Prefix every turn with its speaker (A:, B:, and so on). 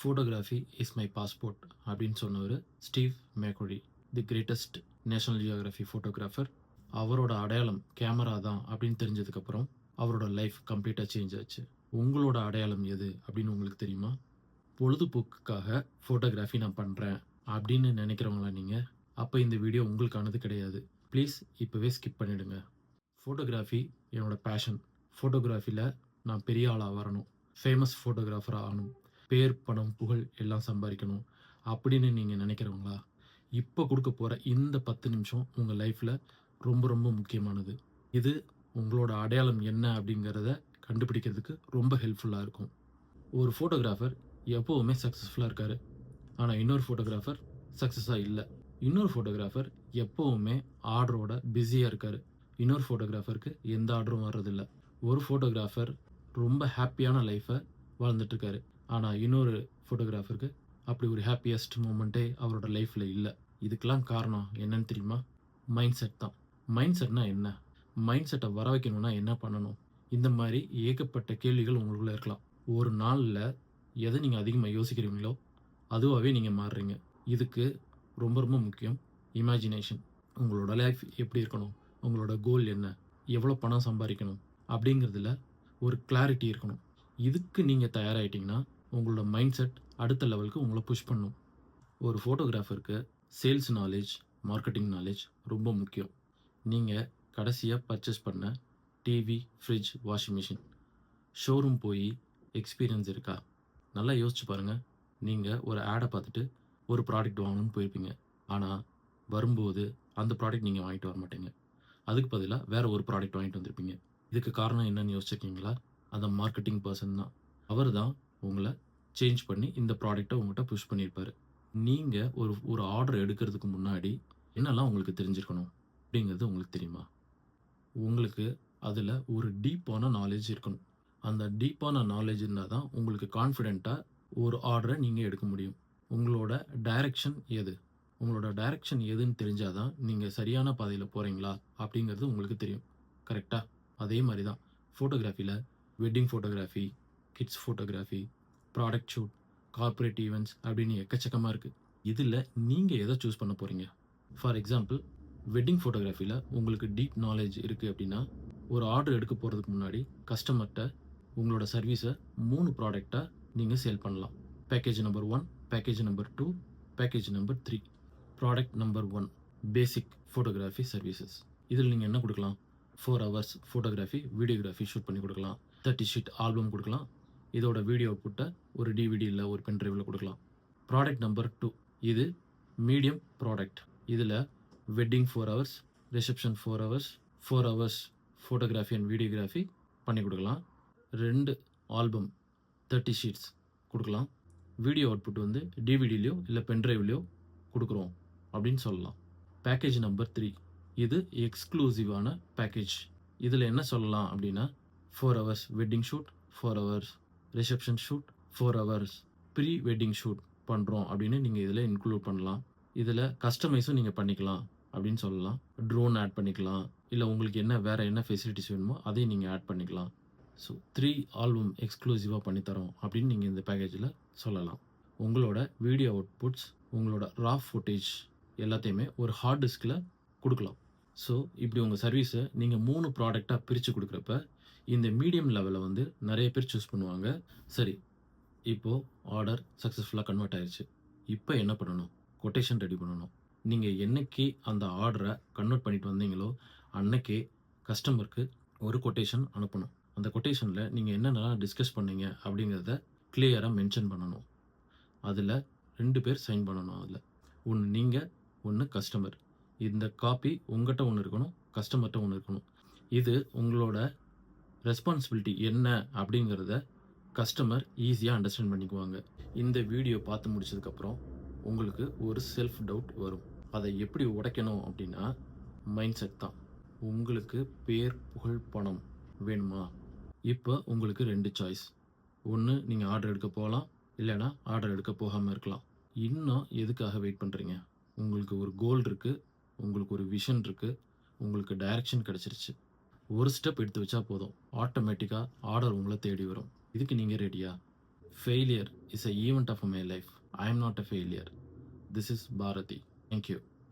A: Photography is my passport அப்படின்னு சொன்னவர் Steve McCurry, the greatest national geography photographer. அவரோட அடையாளம் கேமரா தான் அப்படின்னு தெரிஞ்சதுக்கப்புறம் அவரோட லைஃப் கம்ப்ளீட்டாக சேஞ்ச் ஆச்சு. உங்களோட அடையாளம் எது அப்படின்னு உங்களுக்கு தெரியுமா? பொழுதுபோக்குக்காக ஃபோட்டோகிராஃபி நான் பண்ணுறேன் அப்படின்னு நினைக்கிறவங்களா நீங்கள்? அப்போ இந்த வீடியோ உங்களுக்கானது கிடையாது. ப்ளீஸ் இப்போவே ஸ்கிப் பண்ணிவிடுங்க. ஃபோட்டோகிராஃபி என்னோட பேஷன். ஃபோட்டோகிராஃபியில் நான் பெரிய ஆளாக வரணும், ஃபேமஸ் ஃபோட்டோகிராஃபராக ஆகணும், பேர் பணம் புகழ் எல்லாம் சம்பாதிக்கணும் அப்படின்னு நீங்கள் நினைக்கிறவங்களா? இப்போ கொடுக்க போகிற இந்த 10 நிமிஷம் உங்கள் லைஃப்பில் ரொம்ப ரொம்ப முக்கியமானது. இது உங்களோட அடையாளம் என்ன அப்படிங்கிறத கண்டுபிடிக்கிறதுக்கு ரொம்ப ஹெல்ப்ஃபுல்லாக இருக்கும். ஒரு ஃபோட்டோகிராஃபர் எப்போவுமே சக்ஸஸ்ஃபுல்லாக இருக்கார், ஆனால் இன்னொரு ஃபோட்டோகிராஃபர் சக்ஸஸாக இல்லை. இன்னொரு ஃபோட்டோகிராஃபர் எப்போவுமே ஆர்டரோட பிஸியாக இருக்கார், இன்னொரு ஃபோட்டோகிராஃபருக்கு எந்த ஆர்டரும் வர்றதில்ல. ஒரு ஃபோட்டோகிராஃபர் ரொம்ப ஹாப்பியான லைஃப்பை வாழ்ந்துட்டுருக்காரு, ஆனால் இன்னொரு ஃபோட்டோகிராஃபருக்கு அப்படி ஒரு ஹாப்பியஸ்ட் மூமெண்ட்டே அவரோட லைஃப்பில் இல்லை. இதுக்கெல்லாம் காரணம் என்னன்னு தெரியுமா? மைண்ட் செட் தான். மைண்ட் செட்னா என்ன? மைண்ட் செட்டை வர வைக்கணும்னா என்ன பண்ணணும்? இந்த மாதிரி ஏகப்பட்ட கேள்விகள் உங்களுக்குள்ளே இருக்கலாம். ஒரு நாளில் எதை நீங்கள் அதிகமாக யோசிக்கிறீங்களோ அதுவாகவே நீங்கள் மாறுறீங்க. இதுக்கு ரொம்ப ரொம்ப முக்கியம் இமேஜினேஷன். உங்களோட லைஃப் எப்படி இருக்கணும், உங்களோட கோல் என்ன, எவ்வளோ பணம் சம்பாதிக்கணும் அப்படிங்கிறதுல ஒரு கிளாரிட்டி இருக்கணும். இதுக்கு நீங்கள் தயாராகிட்டிங்கன்னா உங்களோட மைண்ட் செட் அடுத்த லெவலுக்கு உங்களை புஷ் பண்ணும். ஒரு ஃபோட்டோகிராஃபருக்கு சேல்ஸ் நாலேஜ், மார்க்கெட்டிங் நாலேஜ் ரொம்ப முக்கியம். நீங்கள் கடைசியாக பர்ச்சேஸ் பண்ண TV, fridge, washing machine showroom போய் எக்ஸ்பீரியன்ஸ் இருக்கா? நல்லா யோசிச்சு பாருங்கள். நீங்கள் ஒரு ஆடை பார்த்துட்டு ஒரு ப்ராடக்ட் வாங்கணும்னு போயிருப்பீங்க, ஆனால் வரும்போது அந்த ப்ராடக்ட் நீங்கள் வாங்கிட்டு வர மாட்டீங்க. அதுக்கு பதிலாக வேறு ஒரு ப்ராடக்ட் வாங்கிட்டு வந்திருப்பீங்க. இதுக்கு காரணம் என்னன்னு யோசிச்சிருக்கீங்களா? அந்த மார்க்கெட்டிங் பர்சன் தான். அவர் தான் உங்களை சேஞ்ச் பண்ணி இந்த ப்ராடக்டை உங்கள்கிட்ட புஷ் பண்ணியிருப்பார். நீங்கள் ஒரு ஆர்டர் எடுக்கிறதுக்கு முன்னாடி என்னெல்லாம் உங்களுக்கு தெரிஞ்சிருக்கணும் அப்படிங்கிறது உங்களுக்கு தெரியுமா? உங்களுக்கு அதில் ஒரு டீப்பான நாலேஜ் இருக்கணும். அந்த டீப்பான நாலேஜ் இருந்தால் தான் உங்களுக்கு கான்ஃபிடெண்ட்டாக ஒரு ஆர்டரை நீங்கள் எடுக்க முடியும். உங்களோட டைரக்ஷன் எது? உங்களோட டைரக்ஷன் எதுன்னு தெரிஞ்சால் தான் நீங்கள் சரியான பாதையில் போகிறீங்களா அப்படிங்கிறது உங்களுக்கு தெரியும். கரெக்டாக? அதே மாதிரி தான் ஃபோட்டோகிராஃபியில் wedding photography, kids photography, product shoot, corporate events அப்படின்னு எக்கச்சக்கமாக இருக்குது. இதில் நீங்கள் எதை சூஸ் பண்ண போகிறீங்க? ஃபார் எக்ஸாம்பிள், வெட்டிங் ஃபோட்டோகிராஃபியில் உங்களுக்கு டீப் நாலேஜ் இருக்குது அப்படின்னா ஒரு ஆர்டர் எடுக்க போகிறதுக்கு முன்னாடி கஸ்டமர்கிட்ட உங்களோட சர்வீஸை 3 ப்ராடக்டாக நீங்கள் சேல் பண்ணலாம். Package number 1, package number 2, package number 3. Product number 1 பேசிக் ஃபோட்டோகிராஃபி சர்வீசஸ். இதில் நீங்கள் என்ன கொடுக்கலாம்? 4 ஹவர்ஸ் ஃபோட்டோகிராஃபி, வீடியோகிராஃபி ஷூட் பண்ணி கொடுக்கலாம். 30 ஷீட் ஆல்பம் கொடுக்கலாம். இதோட வீடியோ புட்டை ஒரு டிவிடி இல்லை ஒரு பென்ட்ரைவில் கொடுக்கலாம். ப்ராடக்ட் நம்பர் 2 இது மீடியம் ப்ராடக்ட். இதில் wedding 4 hours, reception 4 hours, 4 hours photography and videography பண்ணி கொடுக்கலாம். 2 ஆல்பம் 30 ஷீட்ஸ் கொடுக்கலாம். வீடியோ அவுட்புட் வந்து டிவிடிலையோ இல்லை பென்ட்ரைவ்லையோ கொடுக்குறோம் அப்படின்னு சொல்லலாம். பேக்கேஜ் நம்பர் 3 இது எக்ஸ்க்ளூசிவான பேக்கேஜ். இதில் என்ன சொல்லலாம் அப்படின்னா 4 hours wedding shoot, 4 hours reception shoot, 4 hours pre wedding shoot பண்ணுறோம் அப்படின்னு நீங்கள் இதில் இன்க்ளூட் பண்ணலாம். இதில் கஸ்டமைஸும் நீங்கள் பண்ணிக்கலாம் அப்படின்னு சொல்லலாம். ட்ரோன் ஆட் பண்ணிக்கலாம், இல்லை உங்களுக்கு வேறு என்ன ஃபெசிலிட்டிஸ் வேணுமோ அதையும் நீங்கள் ஆட் பண்ணிக்கலாம். ஸோ 3 ஆல்பம் எக்ஸ்க்ளூசிவாக பண்ணித்தரோம் அப்படின்னு நீங்கள் இந்த பேக்கேஜில் சொல்லலாம். உங்களோட வீடியோ அவுட்புட்ஸ், உங்களோட ரா ஃபுட்டேஜ் எல்லாத்தையுமே ஒரு ஹார்ட் டிஸ்கில் கொடுக்கலாம். ஸோ இப்படி உங்கள் சர்வீஸை நீங்கள் 3 ப்ராடக்டாக பிரித்து கொடுக்குறப்ப இந்த மீடியம் லெவலில் வந்து நிறைய பேர் சூஸ் பண்ணுவாங்க. சரி, இப்போது ஆர்டர் சக்ஸஸ்ஃபுல்லாக கன்வெர்ட் ஆயிடுச்சு. இப்போ என்ன பண்ணணும்? கொட்டேஷன் ரெடி பண்ணணும். நீங்கள் என்னைக்கு அந்த ஆர்டரை கன்வெர்ட் பண்ணிட்டு வந்தீங்களோ அன்னைக்கே கஸ்டமருக்கு ஒரு கொட்டேஷன் அனுப்பணும். அந்த கொட்டேஷனில் நீங்கள் என்னென்னலாம் டிஸ்கஸ் பண்ணீங்க அப்படிங்கிறத கிளியராக மென்ஷன் பண்ணணும். அதில் 2 பேர் சைன் பண்ணணும். அதில் ஒன்று நீங்கள், ஒன்று கஸ்டமர். இந்த காப்பி உங்கள்கிட்ட ஒன்று இருக்கணும், கஸ்டமர்கிட்ட ஒன்று இருக்கணும். இது உங்களோட ரெஸ்பான்சிபிலிட்டி என்ன அப்படிங்கிறத கஸ்டமர் ஈஸியாக அண்டர்ஸ்டாண்ட் பண்ணிக்குவாங்க. இந்த வீடியோ பார்த்து முடிச்சதுக்கப்புறம் உங்களுக்கு ஒரு செல்ஃப் டவுட் வரும். அதை எப்படி உடைக்கணும் அப்படின்னா மைண்ட் செட் தான். உங்களுக்கு பேர் புகழ் பணம் வேணுமா? இப்போ உங்களுக்கு 2 சாய்ஸ். ஒன்று நீங்கள் ஆர்டர் எடுக்க போகலாம், இல்லைனா ஆர்டர் எடுக்க போகாமல் இருக்கலாம். இன்னும் எதுக்காக வெயிட் பண்ணுறீங்க? உங்களுக்கு ஒரு கோல் இருக்குது, உங்களுக்கு ஒரு விஷன் இருக்குது, உங்களுக்கு டைரக்ஷன் கிடச்சிருச்சு. ஒரு ஸ்டெப் எடுத்து வச்சா போதும், ஆட்டோமேட்டிக்காக ஆர்டர் உங்களை தேடி வரும். இதுக்கு நீங்கள் ரெடியா? Failure is a event of my life. I am not a failure. This is Bharati. Thank you.